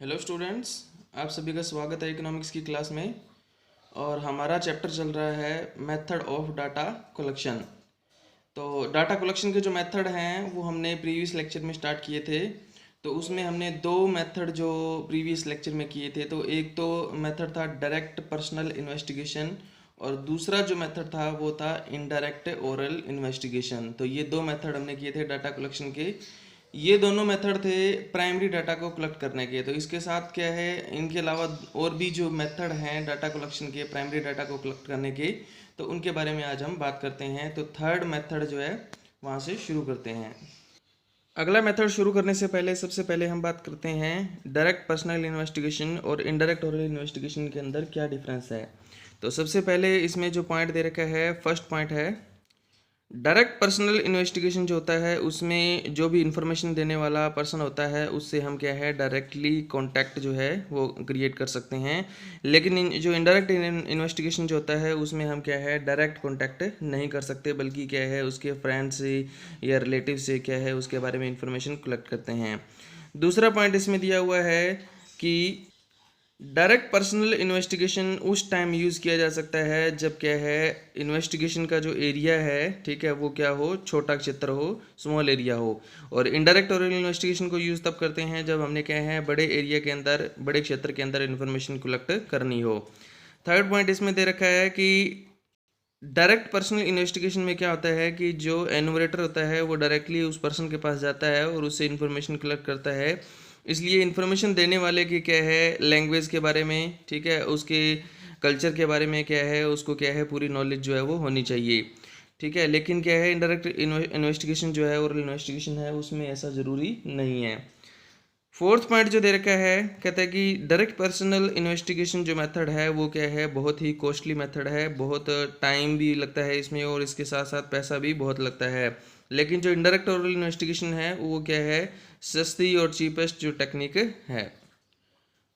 Hello students, आप सभी का स्वागत है इकोनॉमिक्स की क्लास में। और हमारा चैप्टर चल रहा है मेथड ऑफ डाटा कलेक्शन। तो डाटा कलेक्शन के जो मेथड हैं वो हमने प्रीवियस लेक्चर में स्टार्ट किए थे। तो उसमें हमने दो मेथड जो प्रीवियस लेक्चर में किए थे, तो एक तो मेथड था डायरेक्ट पर्सनल इन्वेस्टिगेशन और दूसरा जो मेथड था वो था इनडायरेक्ट ओरल इन्वेस्टिगेशन। तो ये दो मेथड हमने किए थे डाटा कलेक्शन के। ये दोनों मेथड थे प्राइमरी डाटा को कलेक्ट करने के। तो इसके साथ क्या है, इनके अलावा और भी जो मेथड हैं डाटा कलेक्शन के प्राइमरी डाटा को कलेक्ट करने के, तो उनके बारे में आज हम बात करते हैं। तो थर्ड मेथड जो है वहाँ से शुरू करते हैं। अगला मेथड शुरू करने से पहले सबसे पहले हम बात करते हैं डायरेक्ट पर्सनल इन्वेस्टिगेशन और इनडायरेक्ट ओरल इन्वेस्टिगेशन के अंदर क्या डिफरेंस है। तो सबसे पहले इसमें जो पॉइंट दे रखा है, फर्स्ट पॉइंट है डायरेक्ट पर्सनल इन्वेस्टिगेशन जो होता है उसमें जो भी इंफॉर्मेशन देने वाला पर्सन होता है उससे हम क्या है डायरेक्टली कांटेक्ट जो है वो क्रिएट कर सकते हैं। लेकिन जो इनडायरेक्ट इन्वेस्टिगेशन जो होता है उसमें हम क्या है डायरेक्ट कांटेक्ट नहीं कर सकते, बल्कि क्या है उसके फ्रेंड से या रिलेटिव से क्या है उसके बारे में इंफॉर्मेशन कलेक्ट करते हैं। दूसरा पॉइंट इसमें दिया हुआ है कि डायरेक्ट पर्सनल इन्वेस्टिगेशन उस टाइम यूज़ किया जा सकता है जब क्या है इन्वेस्टिगेशन का जो एरिया है, ठीक है, वो क्या हो, छोटा क्षेत्र हो, स्मॉल एरिया हो। और इनडायरेक्ट ओरल इन्वेस्टिगेशन को यूज़ तब करते हैं जब हमने क्या है बड़े एरिया के अंदर, बड़े क्षेत्र के अंदर इन्फॉर्मेशन कलेक्ट करनी हो। थर्ड पॉइंट इसमें दे रखा है कि डायरेक्ट पर्सनल इन्वेस्टिगेशन में क्या होता है कि जो एनुमरेटर होता है वो डायरेक्टली उस पर्सन के पास जाता है और उससे इन्फॉर्मेशन कलेक्ट करता है। इसलिए इन्फॉर्मेशन देने वाले की क्या है लैंग्वेज के बारे में, ठीक है, उसके कल्चर के बारे में क्या है उसको क्या है पूरी नॉलेज जो है वो होनी चाहिए, ठीक है। लेकिन क्या है इनडायरेक्ट इन्वेस्टिगेशन जो है ओरल इन्वेस्टिगेशन है उसमें ऐसा ज़रूरी नहीं है। फोर्थ पॉइंट जो दे रखा है, कहता है कि डायरेक्ट पर्सनल इन्वेस्टिगेशन जो मेथड है वो क्या है बहुत ही कॉस्टली मेथड है, बहुत टाइम भी लगता है इसमें और इसके साथ साथ पैसा भी बहुत लगता है। लेकिन जो इनडायरेक्ट ओरल इन्वेस्टिगेशन है वो क्या है सस्ती और चीपेस्ट जो टेक्निक है।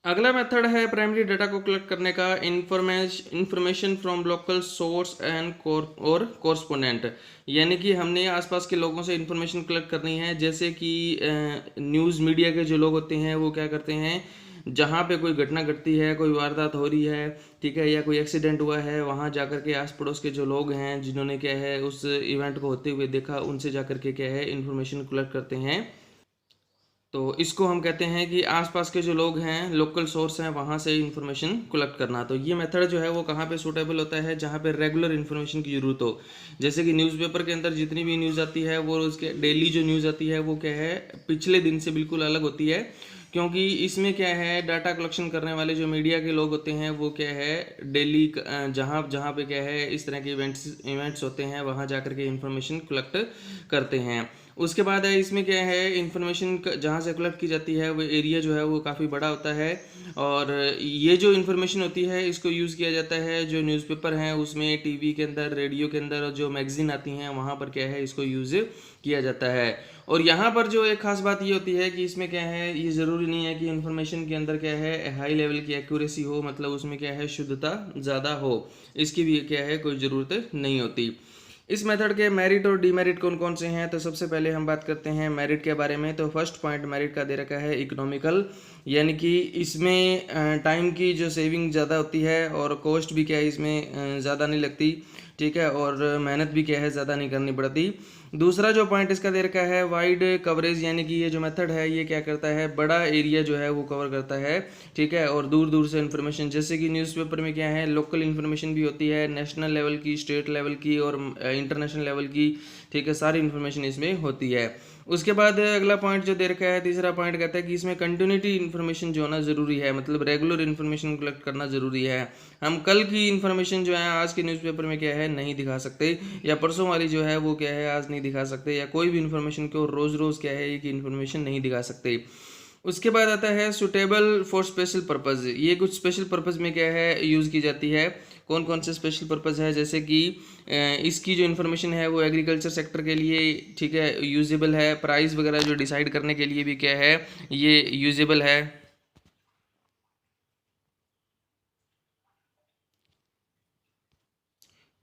अगला मेथड है प्राइमरी डाटा को कलेक्ट करने का information from local source and और कोरस्पोंडेंट। यानी कि हमने आसपास के लोगों से इंफॉर्मेशन कलेक्ट करनी है। जैसे कि न्यूज़ मीडिया के जो लोग होते हैं वो क्या करते हैं, जहाँ पे कोई घटना घटती है, कोई वारदात हो रही है, ठीक है, या कोई एक्सीडेंट हुआ है, वहाँ जाकर के आस पड़ोस के जो लोग हैं जिन्होंने क्या है उस इवेंट को होते हुए देखा, उनसे जाकर के क्या है इंफॉर्मेशन कलेक्ट करते हैं। तो इसको हम कहते हैं कि आसपास के जो लोग हैं, लोकल सोर्स हैं, वहाँ से इंफॉर्मेशन कलेक्ट करना। तो ये मेथड जो है वो कहाँ पे सूटेबल होता है, जहाँ पे रेगुलर इन्फॉर्मेशन की ज़रूरत हो। जैसे कि न्यूज़पेपर के अंदर जितनी भी न्यूज़ आती है वो उसके डेली जो न्यूज़ आती है वो क्या है पिछले दिन से बिल्कुल अलग होती है। क्योंकि इसमें क्या है डाटा कलेक्शन करने वाले जो मीडिया के लोग होते हैं वो क्या है डेली जहाँ जहाँ पे क्या है इस तरह के इवेंट्स होते हैं वहाँ जाकर के इंफॉर्मेशन कलेक्ट करते हैं। उसके बाद है इसमें क्या है इंफॉर्मेशन जहाँ से कलेक्ट की जाती है वो एरिया जो है वो काफ़ी बड़ा होता है। और ये जो इन्फॉर्मेशन होती है इसको यूज़ किया जाता है जो न्यूज़पेपर हैं उसमें, टीवी के अंदर, रेडियो के अंदर, और जो मैगजीन आती हैं वहाँ पर क्या है इसको यूज़ किया जाता है। और यहाँ पर जो एक खास बात ये होती है कि इसमें क्या है ये ज़रूरी नहीं है कि इन्फॉर्मेशन के अंदर क्या है हाई लेवल की एक्यूरेसी हो, मतलब उसमें क्या है शुद्धता ज़्यादा हो, इसकी भी क्या है कोई ज़रूरत नहीं होती। इस मेथड के मेरिट और डीमेरिट कौन कौन से हैं, तो सबसे पहले हम बात करते हैं मेरिट के बारे में। तो फर्स्ट पॉइंट मेरिट का दे रखा है इकोनॉमिकल, यानी कि इसमें टाइम की जो सेविंग ज़्यादा होती है और कॉस्ट भी क्या है इसमें ज़्यादा नहीं लगती, ठीक है, और मेहनत भी क्या है ज़्यादा नहीं करनी पड़ती। दूसरा जो पॉइंट इसका दे रखा है वाइड कवरेज, यानी कि ये जो मेथड है ये क्या करता है बड़ा एरिया जो है वो कवर करता है, ठीक है, और दूर दूर से इन्फॉर्मेशन, जैसे कि न्यूज़पेपर में क्या है लोकल इन्फॉर्मेशन भी होती है, नेशनल लेवल की, स्टेट लेवल की और इंटरनेशनल लेवल की, ठीक है, सारी इन्फॉर्मेशन इसमें होती है। उसके बाद अगला पॉइंट जो दे रखा है, तीसरा पॉइंट कहता है कि इसमें कंटिन्यूटी इन्फॉर्मेशन जो होना ज़रूरी है, मतलब रेगुलर इन्फॉर्मेशन कलेक्ट करना ज़रूरी है। हम कल की इन्फॉर्मेशन जो है आज के न्यूज़पेपर में क्या है नहीं दिखा सकते, या परसों वाली जो है वो क्या है आज नहीं दिखा सकते, या कोई भी इन्फॉर्मेशन को रोज़ रोज़ क्या है एक इन्फॉर्मेशन नहीं दिखा सकते। उसके बाद आता है सुटेबल फॉर स्पेशल पर्पज़। ये कुछ स्पेशल पर्पज़ में क्या है यूज़ की जाती है। कौन कौन से स्पेशल पर्पज़ है, जैसे कि इसकी जो इन्फॉर्मेशन है वो एग्रीकल्चर सेक्टर के लिए, ठीक है, यूजेबल है। प्राइस वगैरह जो डिसाइड करने के लिए भी क्या है ये यूजेबल है।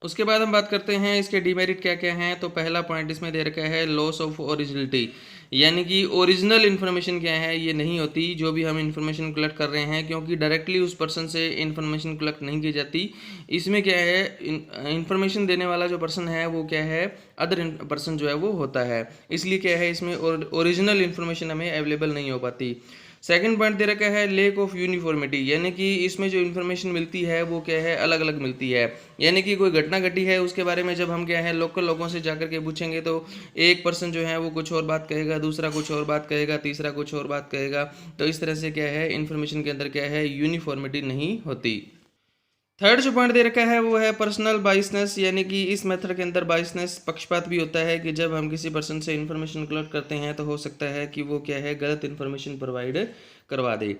उसके बाद हम बात करते हैं इसके डीमेरिट क्या क्या हैं। तो पहला पॉइंट इसमें दे रखा है लॉस ऑफ ओरिजिनलिटी, यानी कि ओरिजिनल इन्फॉर्मेशन क्या है ये नहीं होती जो भी हम इन्फॉर्मेशन कलेक्ट कर रहे हैं, क्योंकि डायरेक्टली उस पर्सन से इन्फॉर्मेशन कलेक्ट नहीं की जाती। इसमें क्या है, इन्फॉर्मेशन देने वाला जो पर्सन है वो क्या है, अदर पर्सन जो है वो होता है, इसलिए क्या है इसमें ओरिजिनल इन्फॉर्मेशन हमें अवेलेबल नहीं हो पाती। सेकंड पॉइंट दे रखा है लेक ऑफ यूनिफॉर्मिटी, यानी कि इसमें जो इन्फॉर्मेशन मिलती है वो क्या है, अलग अलग मिलती है। यानी कि कोई घटना घटी है उसके बारे में जब हम क्या है लोकल लोगों से जाकर के पूछेंगे तो एक पर्सन जो है वो कुछ और बात कहेगा, दूसरा कुछ और बात कहेगा, तीसरा कुछ और बात कहेगा। तो इस तरह से क्या है इन्फॉर्मेशन के अंदर क्या है यूनिफॉर्मिटी नहीं होती। थर्ड जो पॉइंट दे रखा है वो है पर्सनल बाइसनेस, यानी कि इस मेथड के अंदर बाइसनेस पक्षपात भी होता है कि जब हम किसी पर्सन से इन्फॉर्मेशन कलेक्ट करते हैं तो हो सकता है कि वो क्या है गलत इन्फॉर्मेशन प्रोवाइड करवा दे।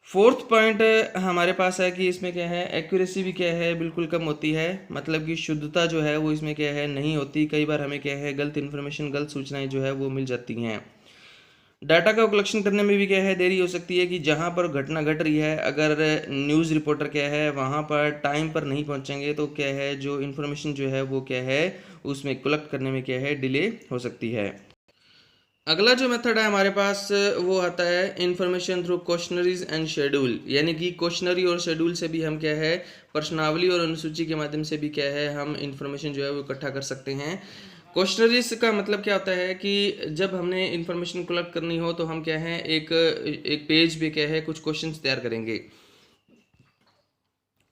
फोर्थ पॉइंट हमारे पास है कि इसमें क्या है एक्यूरेसी भी क्या है बिल्कुल कम होती है, मतलब कि शुद्धता जो है वो इसमें क्या है नहीं होती। कई बार हमें क्या है गलत इन्फॉर्मेशन, गलत सूचनाएं जो है वो मिल जाती हैं। डाटा का कलेक्शन करने में भी क्या है देरी हो सकती है कि जहां पर घटना घट रही है, अगर न्यूज़ रिपोर्टर क्या है वहां पर टाइम पर नहीं पहुंचेंगे तो क्या है जो इन्फॉर्मेशन जो है वो क्या है उसमें कलेक्ट करने में क्या है डिले हो सकती है। अगला जो मेथड है हमारे पास वो आता है information through questionnaires and schedule, यानी कि क्वेश्चनरी और शेड्यूल से भी हम क्या है प्रश्नावली और अनुसूची के माध्यम से भी क्या है हम इन्फॉर्मेशन जो है वो इकट्ठा कर सकते हैं। क्वेश्चनरीज का मतलब क्या होता है कि जब हमने इन्फॉर्मेशन कलेक्ट करनी हो तो हम क्या है एक एक पेज पे क्या है कुछ क्वेश्चंस तैयार करेंगे।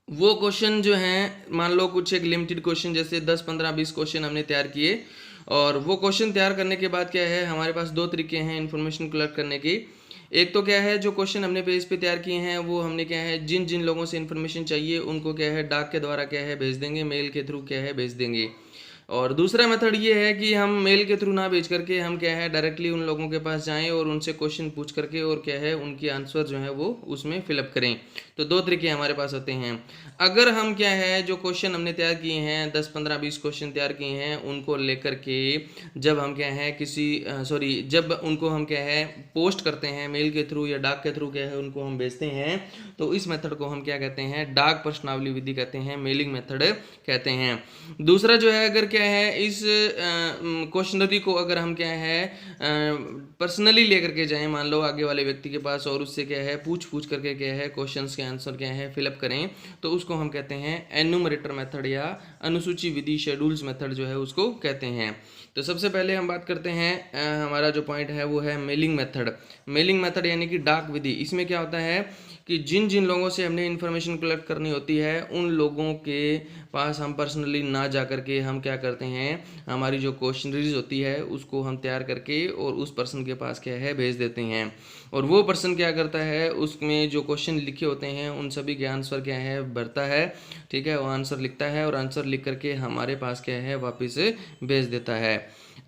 वो क्वेश्चन जो हैं मान लो कुछ एक लिमिटेड क्वेश्चन जैसे 10 15 20 क्वेश्चन हमने तैयार किए, और वो क्वेश्चन तैयार करने के बाद क्या है हमारे पास दो तरीके हैं इन्फॉर्मेशन कलेक्ट करने की। एक तो क्या है जो क्वेश्चन हमने पेज पे तैयार किए हैं वो हमने क्या है जिन जिन लोगों से इन्फॉर्मेशन चाहिए उनको क्या है डाक के द्वारा क्या है भेज देंगे, मेल के थ्रू क्या है भेज देंगे। और दूसरा मेथड ये है कि हम मेल के थ्रू ना भेज करके हम क्या है डायरेक्टली उन लोगों के पास जाएं और उनसे क्वेश्चन पूछ करके और क्या है उनकी आंसर जो है वो उसमें फिलअप करें। तो दो तरीके हमारे पास होते हैं। अगर हम क्या है जो क्वेश्चन हमने तैयार किए हैं 10 15 20 क्वेश्चन तैयार किए हैं उनको लेकर के जब हम क्या है जब उनको हम क्या है पोस्ट करते हैं मेल के थ्रू या डाक के थ्रू क्या है उनको हम भेजते हैं, तो इस मेथड को हम क्या कहते हैं डाक प्रश्नावली विधि कहते हैं, मेलिंग मेथड कहते हैं। दूसरा जो है अगर क्या है इस क्वेश्चनरी को अगर हम क्या है पर्सनली लेकर के जाएं मान लो आगे वाले व्यक्ति के पास और उससे क्या है पूछ पूछ करके क्या है क्वेश्चंस के आंसर क्या है फिलअप करें, तो उसको हम कहते हैं एन्यूमरेटर मेथड या अनुसूची विधि शेड्यूल्स मेथड जो है उसको कहते हैं। तो सबसे पहले हम बात करते हैं हमारा जो पॉइंट है वो है मेलिंग मेथड। मेलिंग मेथड यानी कि डाक विधि। इसमें क्या होता है कि जिन जिन लोगों से हमने इन्फॉर्मेशन कलेक्ट करनी होती है उन लोगों के पास हम पर्सनली ना जा करके हम क्या करते हैं हमारी जो क्वेश्चनरीज होती है उसको हम तैयार करके और उस पर्सन के पास क्या है भेज देते हैं, और वो पर्सन क्या करता है उसमें जो क्वेश्चन लिखे होते हैं उन सभी के आंसर क्या है भरता है, ठीक है, वो आंसर लिखता है और आंसर लिख करके हमारे पास क्या है वापस भेज देता है।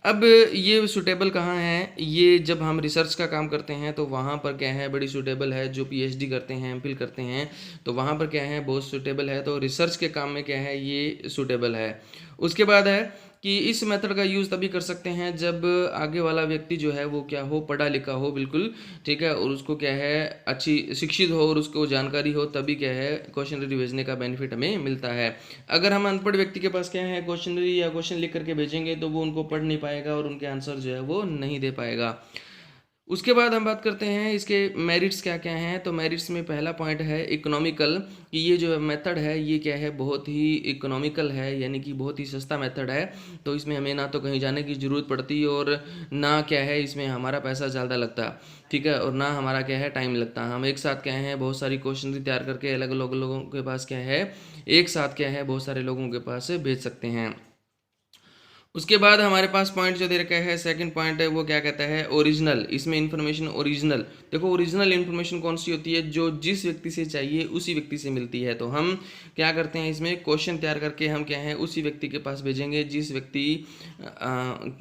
अब ये सूटेबल कहाँ है, ये जब हम रिसर्च का काम करते हैं तो वहाँ पर क्या है बड़ी सूटेबल है, जो पीएचडी करते हैं एमफिल करते हैं तो वहाँ पर क्या है बहुत सूटेबल है, तो रिसर्च के काम में क्या है ये सूटेबल है। उसके बाद है कि इस मेथड का यूज़ तभी कर सकते हैं जब आगे वाला व्यक्ति जो है वो क्या हो पढ़ा लिखा हो बिल्कुल, ठीक है, और उसको क्या है अच्छी शिक्षित हो और उसको जानकारी हो, तभी क्या है क्वेश्चनरी भेजने का बेनिफिट हमें मिलता है। अगर हम अनपढ़ व्यक्ति के पास क्या है क्वेश्चनरी या क्वेश्चन लिख करके भेजेंगे तो वो उनको पढ़ नहीं पाएगा और उनके आंसर जो है वो नहीं दे पाएगा। उसके बाद हम बात करते हैं इसके मेरिट्स क्या क्या हैं। तो मेरिट्स में पहला पॉइंट है इकोनॉमिकल, कि ये जो मेथड है ये क्या है बहुत ही इकोनॉमिकल है, यानी कि बहुत ही सस्ता मेथड है। तो इसमें हमें ना तो कहीं जाने की ज़रूरत पड़ती और ना क्या है इसमें हमारा पैसा ज़्यादा लगता, ठीक है, और ना हमारा क्या है टाइम लगता। हम एक साथ क्या है बहुत सारी क्वेश्चन तैयार करके अलग अलग लोगों के पास क्या है एक साथ क्या है बहुत सारे लोगों के पास भेज सकते हैं। उसके बाद हमारे पास पॉइंट जो दे रखा है सेकंड पॉइंट है वो क्या कहता है ओरिजिनल। इसमें इन्फॉर्मेशन ओरिजिनल, देखो ओरिजिनल इन्फॉर्मेशन कौन सी होती है जो जिस व्यक्ति से चाहिए उसी व्यक्ति से मिलती है। तो हम क्या करते हैं इसमें क्वेश्चन तैयार करके हम क्या है उसी व्यक्ति के पास भेजेंगे जिस व्यक्ति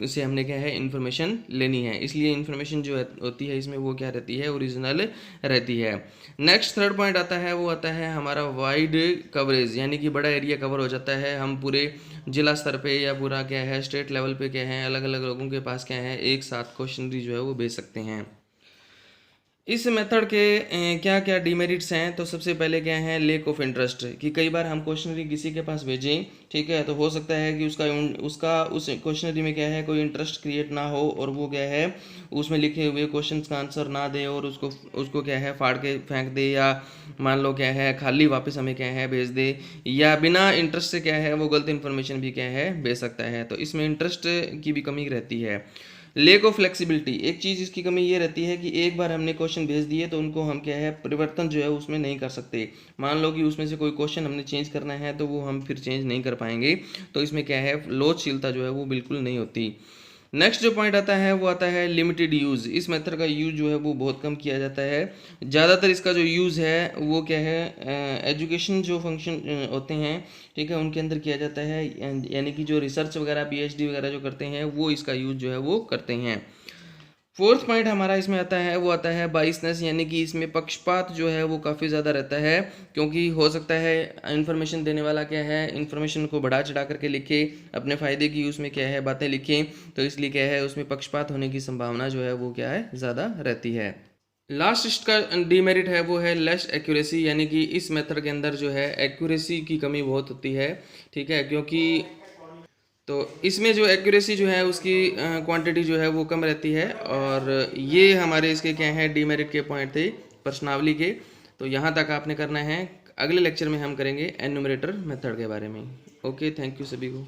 से हमने क्या है इन्फॉर्मेशन लेनी है, इसलिए इन्फॉर्मेशन जो होती है इसमें वो क्या रहती है ओरिजिनल रहती है। नेक्स्ट थर्ड पॉइंट आता है वो आता है हमारा वाइड कवरेज, यानी कि बड़ा एरिया कवर हो जाता है, हम पूरे जिला स्तर पे या पूरा क्या है स्टेट लेवल पे क्या है अलग अलग लोगों के पास क्या है एक साथ क्वेश्चनरी जो है वो भेज सकते हैं। इस मेथड के क्या क्या डिमेरिट्स हैं, तो सबसे पहले क्या है, लेक ऑफ इंटरेस्ट, कि कई बार हम क्वेश्चनरी किसी के पास भेजें, ठीक है, तो हो सकता है कि उसका उस क्वेश्चनरी में क्या है, कोई इंटरेस्ट क्रिएट ना हो, और वो क्या है, उसमें लिखे हुए क्वेश्चंस का आंसर ना दे और उसको उसको क्या है फाड़ के फेंक दे, या मान लो क्या है खाली वापस हमें क्या है भेज दे, या बिना इंटरेस्ट से क्या है वो गलत इन्फॉर्मेशन भी क्या है भेज सकता है। तो इसमें इंटरेस्ट की भी कमी रहती है। लेक ऑफ फ्लेक्सिबिलिटी, एक चीज़ इसकी कमी ये रहती है कि एक बार हमने क्वेश्चन भेज दिए तो उनको हम क्या है परिवर्तन जो है उसमें नहीं कर सकते। मान लो कि उसमें से कोई क्वेश्चन हमने चेंज करना है तो वो हम फिर चेंज नहीं कर पाएंगे, तो इसमें क्या है लोचशीलता जो है वो बिल्कुल नहीं होती। नेक्स्ट जो पॉइंट आता है वो आता है लिमिटेड यूज़। इस मेथड का यूज़ जो है वो बहुत कम किया जाता है। ज़्यादातर इसका जो यूज़ है वो क्या है, एजुकेशन जो फंक्शन होते हैं, ठीक है, उनके अंदर किया जाता है, यानी कि जो रिसर्च वगैरह पीएचडी वगैरह जो करते हैं वो इसका यूज़ जो है वो करते हैं। फोर्थ पॉइंट हमारा इसमें आता है वो आता है बाइसनेस, यानी कि इसमें पक्षपात जो है वो काफ़ी ज़्यादा रहता है, क्योंकि हो सकता है इन्फॉर्मेशन देने वाला क्या है इन्फॉर्मेशन को बढ़ा चढ़ा करके लिखे, अपने फ़ायदे की उसमें क्या है बातें लिखें, तो इसलिए क्या है उसमें पक्षपात होने की संभावना जो है वो क्या है ज़्यादा रहती है। लास्ट इसका डीमेरिट है वो है लेस एक्यूरेसी, यानी कि इस मेथड के अंदर जो है एक्यूरेसी की कमी बहुत होती है, ठीक है, क्योंकि तो इसमें जो एक्यूरेसी जो है उसकी क्वांटिटी जो है वो कम रहती है। और ये हमारे इसके क्या है डीमेरिट के पॉइंट थे प्रश्नावली के। तो यहाँ तक आपने करना है। अगले लेक्चर में हम करेंगे एन्यूमरेटर मेथड के बारे में। ओके, थैंक यू सभी को।